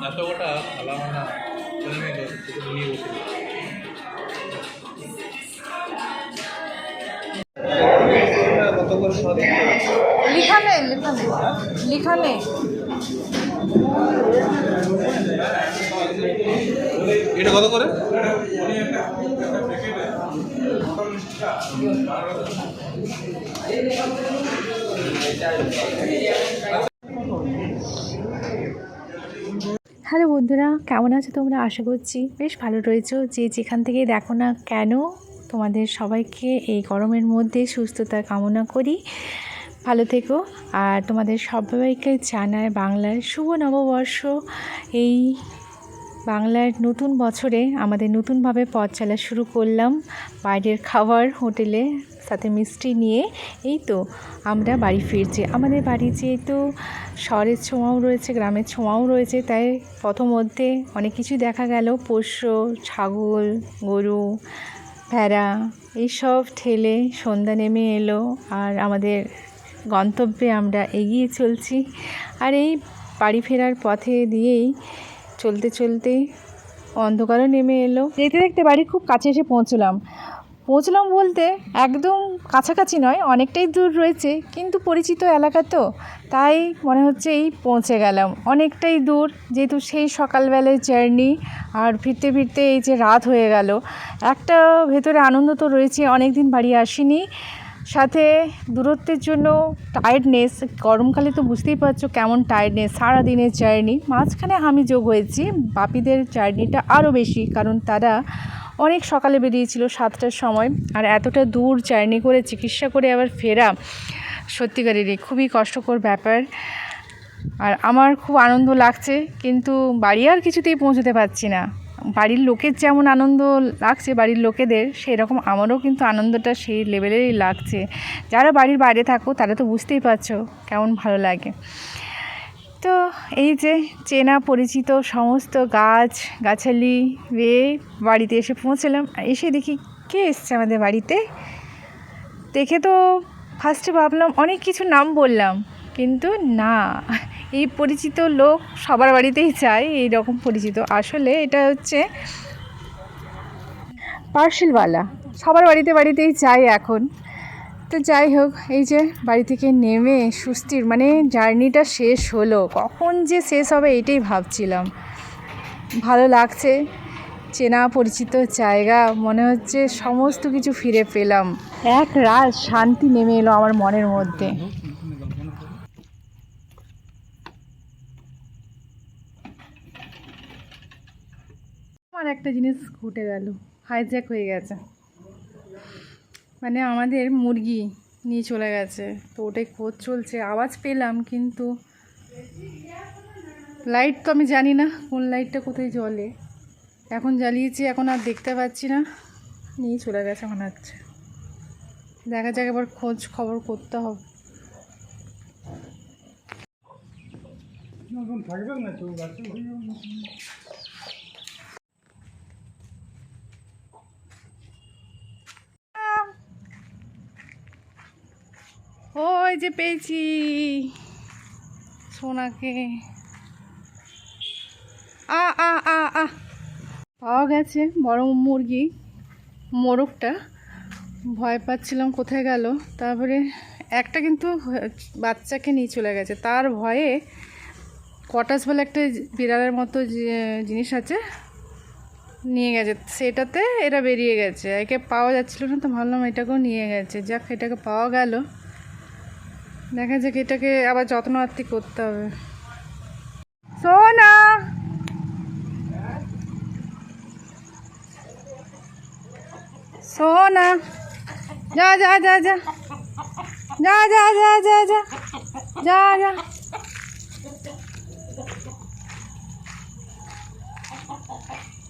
এত গোটা খালা না নিয়ে বসে কত করে সব লিখা নেই লিখা নেই এটা কত করে? হ্যালো বন্ধুরা, কেমন আছো তোমরা? আশা করছি বেশ ভালো রয়েছো। যে যেখান থেকে দেখো না কেন, তোমাদের সবাইকে এই গরমের মধ্যে সুস্থতা কামনা করি। ভালো থেকো। আর তোমাদের সবাইকে জানায় বাংলার শুভ নববর্ষ। এই বাংলার নতুন বছরে আমাদের নতুনভাবে পথ চলা শুরু করলাম। বাইরের খাবার হোটেলে সাথে মিষ্টি নিয়ে এই তো আমরা বাড়ি ফিরছি। আমাদের বাড়ি যেহেতু শহরের ছোঁয়াও রয়েছে, গ্রামের ছোঁয়াও রয়েছে, তাই প্রথমধ্যে অনেক কিছু দেখা গেল। পোষ্য ছাগল, গরু, ভেড়া এইসব ঠেলে সন্ধ্যা নেমে এলো আর আমাদের গন্তব্যে আমরা এগিয়ে চলছি। আর এই বাড়ি ফেরার পথে দিয়েই চলতে চলতে অন্ধকারও নেমে এলো। দেখতে দেখতে বাড়ি খুব কাছে এসে পৌঁছলাম বলতে একদম কাছাকাছি নয়, অনেকটাই দূর রয়েছে, কিন্তু পরিচিত এলাকা তো তাই মনে হচ্ছে এই পৌঁছে গেলাম। অনেকটাই দূর যেহেতু সেই সকালবেলায় জার্নি, আর ফিরতে ফিরতে এই যে রাত হয়ে গেল। একটা ভেতরে আনন্দ তো রয়েছে, অনেক দিন বাড়ি আসিনি, সাথে দূরত্বের জন্য টায়ার্ডনেস। গরমকালে তো বুঝতেই পারছো কেমন টায়ার্ডনেস, সারাদিনের জার্নি, মাঝখানে আমি যোগ হয়েছি। বাপিদের জার্নিটা আরও বেশি, কারণ তারা অনেক সকালে বেরিয়েছিল 7টার সময়, আর এতটা দূর জার্নি করে চিকিৎসা করে আবার ফেরা সত্যিকারেরই খুবই কষ্টকর ব্যাপার। আর আমার খুব আনন্দ লাগছে, কিন্তু বাড়ি আর কিছুতেই পৌঁছতে পারছি না। বাড়ির লোকের যেমন আনন্দ লাগছে, বাড়ির লোকেদের, সেই রকম আমারও কিন্তু আনন্দটা সেই লেভেলেরই লাগছে। যারা বাড়ির বাইরে থাকো তারা তো বুঝতেই পারছো কেমন ভালো লাগে। তো এই যে চেনা পরিচিত সমস্ত গাছ গাছালি বেয়ে বাড়িতে এসে পৌঁছলাম। এসে দেখি কে এসছে আমাদের বাড়িতে। দেখে তো ফার্স্টে ভাবলাম অনেক কিছু নাম বললাম, কিন্তু না, এই পরিচিত লোক সবার বাড়িতেই চাই এই রকম পরিচিত। আসলে এটা হচ্ছে পার্সেলওয়ালা, সবার বাড়িতেই চাই এখন। তো যাই হোক, এই যে বাড়ি থেকে নেমে সুস্থির, মানে জার্নিটা শেষ হলো, কখন যে শেষ হবে এটাই ভাবছিলাম। ভালো লাগছে, চেনা পরিচিত জায়গা, মনে হচ্ছে সমস্ত কিছু ফিরে পেলাম। এক রাত শান্তি নেমে এলো আমার মনের মধ্যে। আমার একটা জিনিস ঘটে গেল, হাইজ্যাক হয়ে গেছে, মানে আমাদের মুরগি নিয়ে চলে গেছে। তো ওটাই খোঁজ চলছে, আওয়াজ পেলাম, কিন্তু লাইট তো আমি জানি না কোন লাইটটা কোথায় জ্বলে। এখন জ্বালিয়েছি, এখন আর দেখতে পাচ্ছি না, নিয়ে চলে গেছে মনে হচ্ছে। দেখা যাক, এবার খোঁজ খবর করতে হবে। ওই যে পেয়েছি সোনাকে, পাওয়া গেছে বড় মুরগি। মোরগটা ভয় পাচ্ছিলাম কোথায় গেল, তারপরে একটা কিন্তু বাচ্চাকে নিয়ে চলে গেছে, তার ভয়ে কটাস বলে একটা বিড়ালের মতো জিনিস আছে, নিয়ে গেছে, সেটাতে এরা বেরিয়ে গেছে। একে পাওয়া যাচ্ছিল না, তো ভাবলাম এটাকেও নিয়ে গেছে। যাক, এটাকে পাওয়া গেল, দেখা যাক, এটাকে আবার যত্ন আত্তি করতে হবে। সোনা, সোনা, যা যা যা যা যা যা যা যা যা যা যা,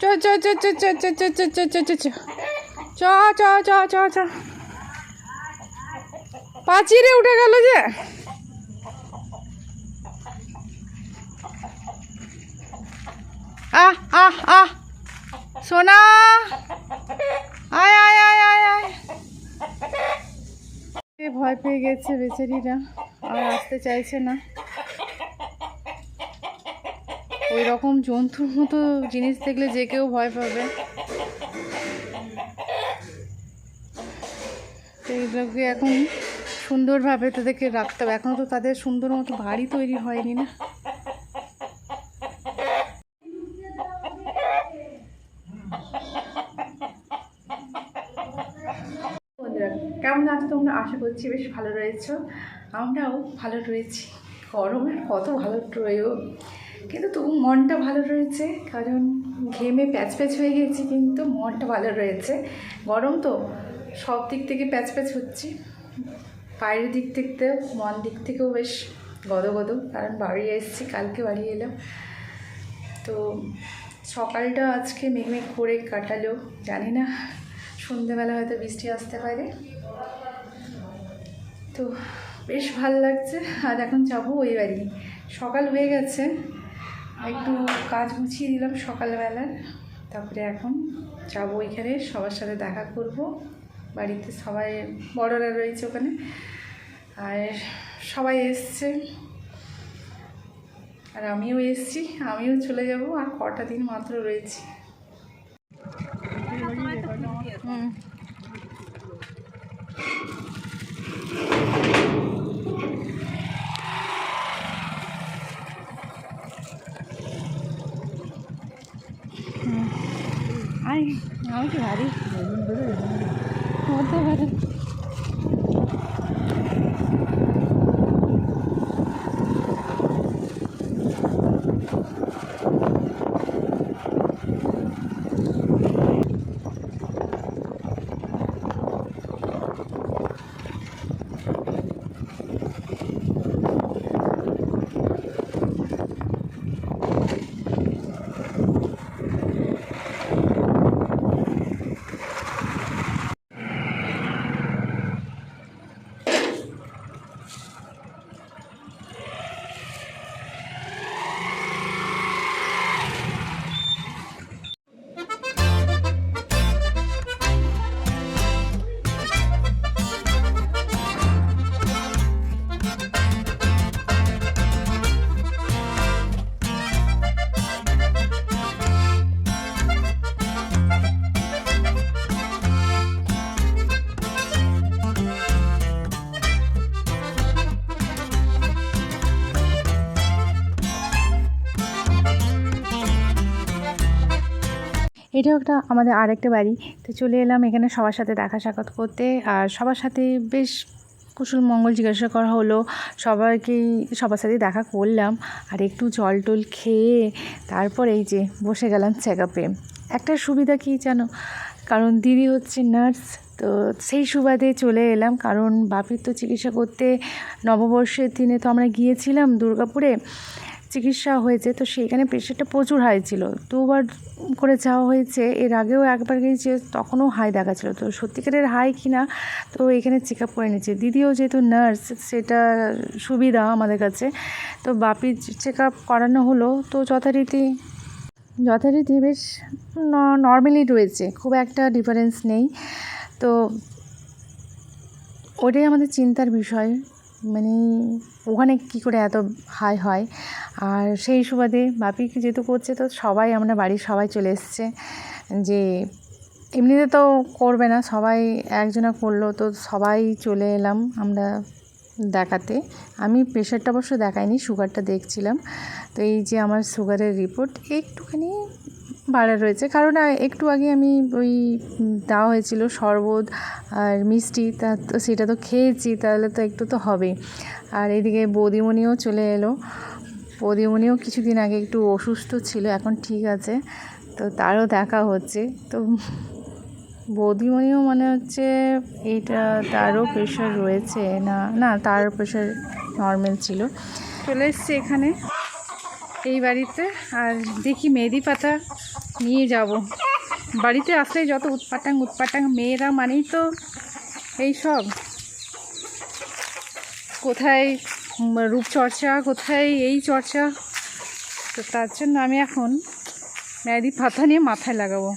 চ চ চ চ চ চ চ চ চ চ চ চ চ চ চ চ, পাঁচিরে উঠে গেল যে। আহ আহ আহ, সোনা, আয় আয় আয় আয় আয়। ভয় পেয়ে গেছে বেচারিরা, আর আসতে চাইছে না। ওই রকম জন্তুর মতো জিনিস দেখলে যে কেউ ভয় পাবে। তো এইগুলোকে এখন সুন্দরভাবে তাদেরকে রাখতে হবে। এখনও তো তাদের সুন্দর মতো বাড়ি তৈরি হয়নি না। বন্ধুরা কেমন আছো তোমরা? আশা করছি বেশ ভালো রয়েছো, আমরাও ভালো রয়েছি। গরমের কত ভালো রয়েও, কিন্তু তবু মনটা ভালো রয়েছে, কারণ ঘেমে প্যাচ প্যাচ হয়ে গেছি কিন্তু মনটা ভালো রয়েছে। গরম তো সব দিক থেকে প্যাচ প্যাচ হচ্ছে, বাইরের দিক থেকে মন দিক থেকেও বেশ গদগদ, কারণ বাড়ি এসেছি, কালকে বাড়ি এলাম। তো সকালটা আজকে মেঘমেঘ করে কাটালো, জানি না সন্ধ্যেবেলা হয়তো বৃষ্টি আসতে পারে। তো বেশ ভালো লাগছে। আর এখন যাবো ওই বাড়ি, সকাল হয়ে গেছে, একটু কাজ গুছিয়ে দিলাম সকালবেলার, তারপরে এখন যাবো ওইখানে, সবার সাথে দেখা করব। বাড়িতে সবাই বড়রা রয়েছে ওখানে, আর সবাই এসছে, আর আমিও এসছি, আমিও চলে যাব। আর কটা দিন মাত্র রয়েছে। আমাকে ভারী হতে পারে। এটাও একটা আমাদের আরেকটা বাড়ি। তো চলে এলাম এখানে সবার সাথে দেখা সাক্ষাৎ করতে, আর সবার সাথে বেশ কুশল মঙ্গল জিজ্ঞাসা করা হলো, সবার সাথে দেখা করলাম। আর একটু জল টল খেয়ে তারপর এই যে বসে গেলাম চেক আপে। একটা সুবিধা কী জানো, কারণ দিদি হচ্ছে নার্স, তো সেই সুবাদে চলে এলাম। কারণ বাপির তো চিকিৎসা করতে নববর্ষের দিনে তো আমরা গিয়েছিলাম দুর্গাপুরে, চিকিৎসা হয়েছে, তো সেইখানে প্রেশারটা প্রচুর হাই ছিল, দুবার করে যাওয়া হয়েছে। এর আগেও একবার গিয়েছে, তখনও হাই দেখাচ্ছিল, তো সত্যিকারের হাই কিনা তো এখানে চেক আপ করে নিচ্ছে। দিদিও যেহেতু নার্স, সেটা সুবিধা আমাদের কাছে। তো বাপির চেক আপ করানো হলো, তো যথারীতি বেশ নর্মালি রয়েছে, খুব একটা ডিফারেন্স নেই। তো ওটাই আমাদের চিন্তার বিষয়, মানে ওখানে কী করে এত হাই হয়। আর সেই সুবাদে বাপিকে যেহেতু করছে, তো সবাই আমরা বাড়ির সবাই চলে এসছে, যে এমনিতে তো করবে না, সবাই একজনা করলো, তো সবাই চলে এলাম আমরা দেখাতে। আমি প্রেশারটা অবশ্য দেখাইনি, সুগারটা দেখছিলাম। তো এই যে আমার সুগারের রিপোর্ট একটুখানি বাড়া রয়েছে, কারণ একটু আগে আমি ওই দেওয়া হয়েছিল শরবত আর মিষ্টি, তা তো সেটা তো খেয়েছি, তাহলে তো একটু তো হবেই। আর এদিকে বৌদিমণিও চলে এলো, বৌদিমণিও কিছুদিন আগে একটু অসুস্থ ছিল, এখন ঠিক আছে, তো তারও দেখা হচ্ছে। তো বৌদিমণিও মনে হচ্ছে এইটা তারও প্রেশার রয়েছে, না তার প্রেশার নর্মাল ছিল। চলে এসছে এখানে এই বাড়িতে, আর দেখি মেহেদি পাতা নিয়ে যাব। বাড়িতে আসলে যত উৎপাটাং মেয়েরা মানেই তো এই সব, কোথায় রূপচর্চা, কোথায় এই চর্চা। তো তার জন্য আমি এখন মেহেদি পাতা নিয়ে মাথায় লাগাবো।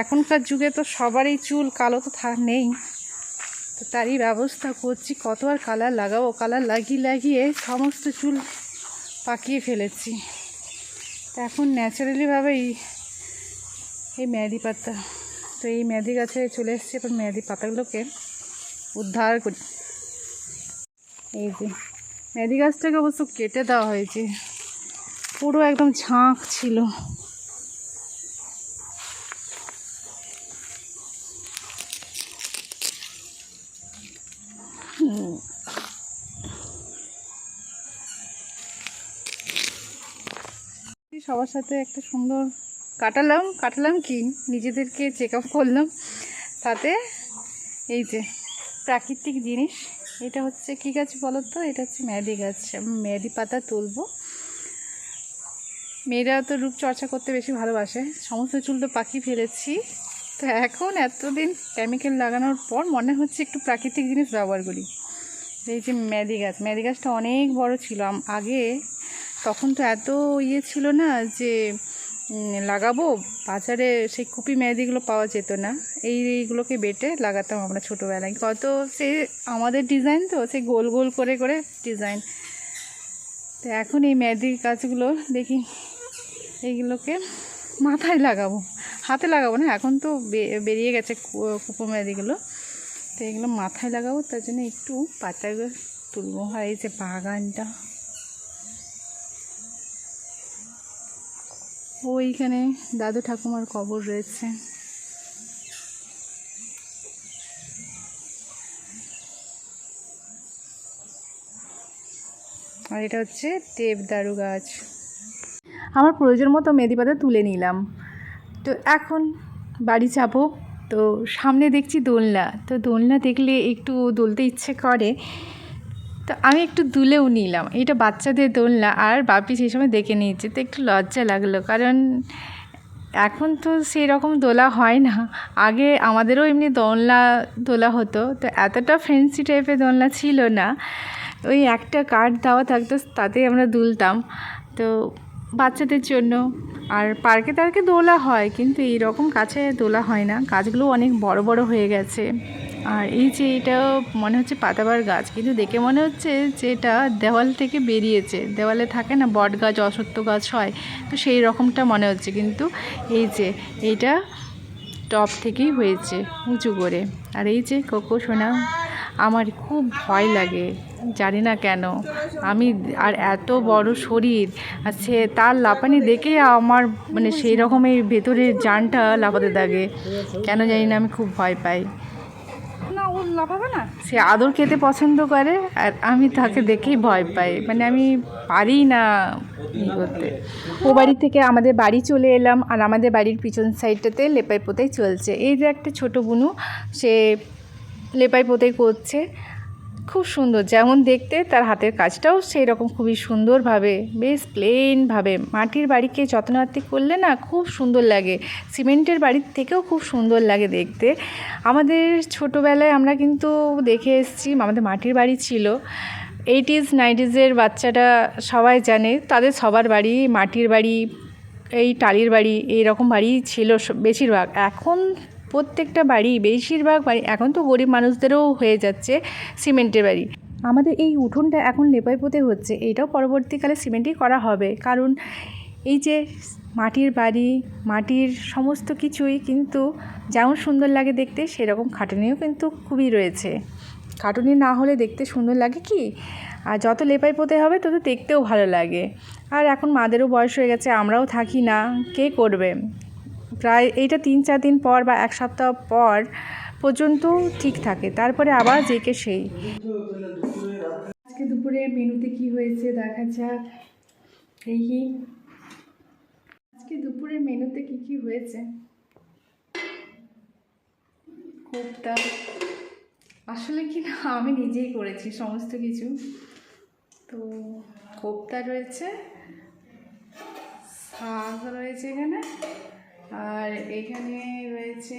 এখনকার যুগে তো সবারই চুল কালো তো নেই, তো তারই ব্যবস্থা করছি। কত আর কালার লাগাবো, কালার লাগিয়ে সমস্ত চুল পাকিয়ে ফেলেছি। তো এখন ন্যাচারালিভাবেই এই মেয়াদি পাতা, তো এই মেয়াদি গাছে চলে এসেছে। এবার মেয়াদি পাতাগুলোকে উদ্ধার করি। এই যে মেয়াদি গাছটাকে অবশ্য কেটে দেওয়া হয়েছে, পুরো একদম ঝাঁক ছিল। সবার সাথে একটা সুন্দর কাটালাম কি নিজেদেরকে চেক আপ করলাম। তাতে এই যে প্রাকৃতিক জিনিস, এটা হচ্ছে কী গাছ বলো তো? এটা হচ্ছে মেয়াদি গাছ। মেয়াদি পাতা তুলবো। মেয়েরা তো রূপচর্চা করতে বেশি ভালোবাসে, সমস্ত চুল তো পাখি ফেলেছি। তো এখন এতদিন কেমিক্যাল লাগানোর পর মনে হচ্ছে একটু প্রাকৃতিক জিনিস ব্যবহার করি। এই যে মেয়াদি গাছটা অনেক বড় ছিল আগে, তখন তো এত ছিল না যে লাগাবো। বাজারে সেই কুপি মেয়াদিগুলো পাওয়া যেত না, এইগুলোকে বেটে লাগাতাম আমরা ছোটোবেলায়। কত সে আমাদের ডিজাইন, তো সে গোল গোল করে করে ডিজাইন। তো এখন এই মেয়াদি গাছগুলো দেখি এইগুলোকে মাথায় লাগাবো, হাতে লাগাবো না, এখন তো বেরিয়ে গেছে কুপো মেয়াদিগুলো। তো এগুলো মাথায় লাগাবো, তার জন্য একটু পাতাগুলো তুলবো। আর এই যে বাগানটা, ওইখানে দাদু ঠাকুমার কবর রয়েছে। আর এটা হচ্ছে দেবদারু গাছ। আমার প্রয়োজন মতো মেহেদি পাতা তুলে নিলাম। তো এখন বাড়ি যাবো। তো সামনে দেখছি দোলনা, তো দোলনা দেখলে একটু দুলতে ইচ্ছে করে। তো আমি একটু দুলেও নিলাম। এটা বাচ্চাদের দোলনা, আর বাপি সেই সময় দেখে নিয়েছে, তো একটু লজ্জা লাগলো, কারণ এখন তো সেই রকম দোলা হয় না। আগে আমাদেরও এমনি দোলা হতো, তো এতটা ফ্যান্সি টাইপের দোলনা ছিল না। ওই একটা কাঠ দেওয়া থাকতো, তাতেই আমরা দুলতাম। তো বাচ্চাদের জন্য আর পার্কে টার্কে দোলা হয়, কিন্তু এইরকম কাছে দোলা হয় না। গাছগুলো অনেক বড় বড় হয়ে গেছে। আর এই যে এটাও মনে হচ্ছে পাতাবার গাছ, কিন্তু দেখে মনে হচ্ছে যে এটা দেওয়াল থেকে বেরিয়েছে। দেওয়ালে থাকে না বট গাছ, অশ্বত্থ গাছ হয়, তো সেই রকমটা মনে হচ্ছে। কিন্তু এই যে এইটা টপ থেকেই হয়েছে উঁচু করে। আর এই যে কোকো সোনা, আমার খুব ভয় লাগে, জানি না কেন। আমি আর এত বড় শরীর, আর সে তার লাফানি দেখে আমার মানে সেই রকমের ভেতরের জানটা লাফাতে থাকে। কেন জানি না, আমি খুব ভয় পাই। না, ও লাফাবে না, সে আদর খেতে পছন্দ করে, আর আমি তাকে দেখেই ভয় পাই। মানে আমি পারি না করতে। ও বাড়ি থেকে আমাদের বাড়ি চলে এলাম, আর আমাদের বাড়ির পিছন সাইডটাতে লেপাই পোতাই চলছে। এই যে একটা ছোটো বুনু, সে লেপাই পোতাই করছে, খুব সুন্দর। যেমন দেখতে, তার হাতের কাজটাও সেই রকম খুবই সুন্দরভাবে, বেশ প্লেনভাবে। মাটির বাড়িকে যত্নার্থী করলে না খুব সুন্দর লাগে, সিমেন্টের বাড়ির থেকেও খুব সুন্দর লাগে দেখতে। আমাদের ছোটোবেলায় আমরা কিন্তু দেখে এসেছি, আমাদের মাটির বাড়ি ছিল। 80s 90s বাচ্চারা সবাই জানে, তাদের সবার বাড়ি মাটির বাড়ি, এই টালির বাড়ি, এইরকম বাড়ি ছিল বেশিরভাগ। এখন প্রত্যেকটা বাড়ি, বেশিরভাগ বাড়ি এখন তো গরিব মানুষদেরও হয়ে যাচ্ছে সিমেন্টের বাড়ি। আমাদের এই উঠোনটা এখন লেপাই পোতে হচ্ছে, এইটাও পরবর্তীকালে সিমেন্টই করা হবে। কারণ এই যে মাটির বাড়ি, মাটির সমস্ত কিছুই কিন্তু যেমন সুন্দর লাগে দেখতে, সেরকম খাটুনিও কিন্তু খুবই রয়েছে। খাটুনি না হলে দেখতে সুন্দর লাগে কি? আর যত লেপাই পোতে হবে তত দেখতেও ভালো লাগে। আর এখন মাদেরও বয়স হয়ে গেছে, আমরাও থাকি না, কে করবে? প্রায় এইটা 3-4 দিন পর বা 1 সপ্তাহ পর পর্যন্ত ঠিক থাকে, তারপরে আবার যেকে সেই। আজকে দুপুরে মেনুতে কি হয়েছে দেখা যাক, দেখি আজকে দুপুরের মেনুতে কি হয়েছে। কোপ্তা, আসলে কি না আমি নিজেই করেছি সমস্ত কিছু। তো কোপ্তা রয়েছে, শাক রয়েছে এখানে, আর এখানে রয়েছে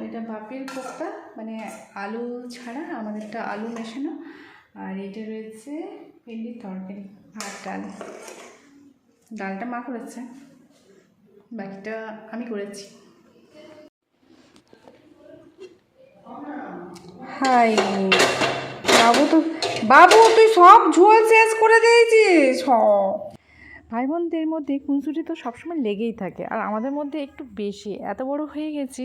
এটা বাপির কোপ্তা, মানে আলু ছাড়া, আমাদেরটা আলু মেশানো। আর এটা রয়েছে ভেন্ডির তরকারি আর ডালটা মা করেছে, বাকিটা আমি করেছি। হাই বাবু তুই সব ঝোল শেষ করে দিয়েছিস। ভাই বোনদের মধ্যে খুনসুটি তো সবসময় লেগেই থাকে, আর আমাদের মধ্যে একটু বেশি, এত বড় হয়ে গেছি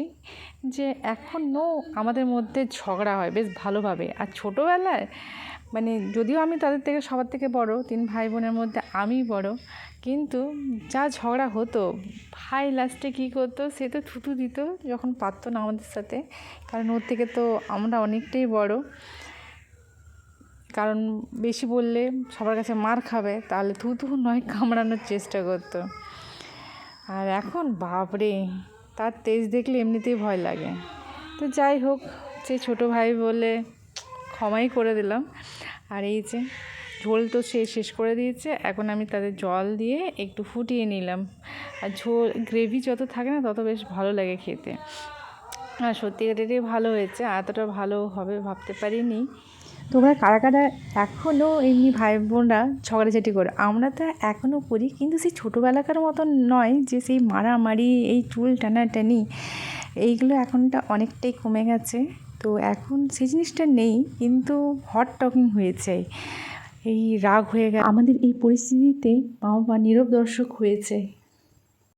যে এখনও আমাদের মধ্যে ঝগড়া হয় বেশ ভালোভাবে। আর ছোটোবেলায় মানে যদিও আমি তাদের থেকে সবার থেকে বড়, 3 ভাই বোনের মধ্যে আমি বড়, কিন্তু যা ঝগড়া হতো, ভাই লাস্টে কী করতো, সে তো থুতু দিত যখন পারতো না আমাদের সাথে, কারণ ওর থেকে তো আমরা অনেকটাই বড়। কারণ বেশি বললে সবার কাছে মার খাবে, তাহলে থুতু নয় কামড়ানোর চেষ্টা করতো। আর এখন বাপরে, তার তেজ দেখলে এমনিতেই ভয় লাগে। তো যাই হোক, সে ছোটো ভাই বলে ক্ষমাই করে দিলাম। আর এই যে ঝোল তো সে শেষ করে দিয়েছে, এখন আমি তাদের জল দিয়ে একটু ফুটিয়ে নিলাম। আর ঝোল গ্রেভি যত থাকে না তত বেশ ভালো লাগে খেতে। আর সত্যিকারেরই ভালো হয়েছে, এতটা ভালো হবে ভাবতে পারিনি। তোমরা কারা কারা এখনও এমনি ভাই বোনরা ঝগড়াঝাটি করো? আমরা তো এখনও করি, কিন্তু সেই ছোটোবেলাকার মতন নয় যে সেই মারামারি, এই চুল টানাটানি, এইগুলো এখনটা অনেকটাই কমে গেছে। তো এখন সেই জিনিসটা নেই, কিন্তু হট টকিং হয়েছে, এই রাগ হয়ে গেছে। আমাদের এই পরিস্থিতিতে মা বাবা নীরব দর্শক হয়েছে।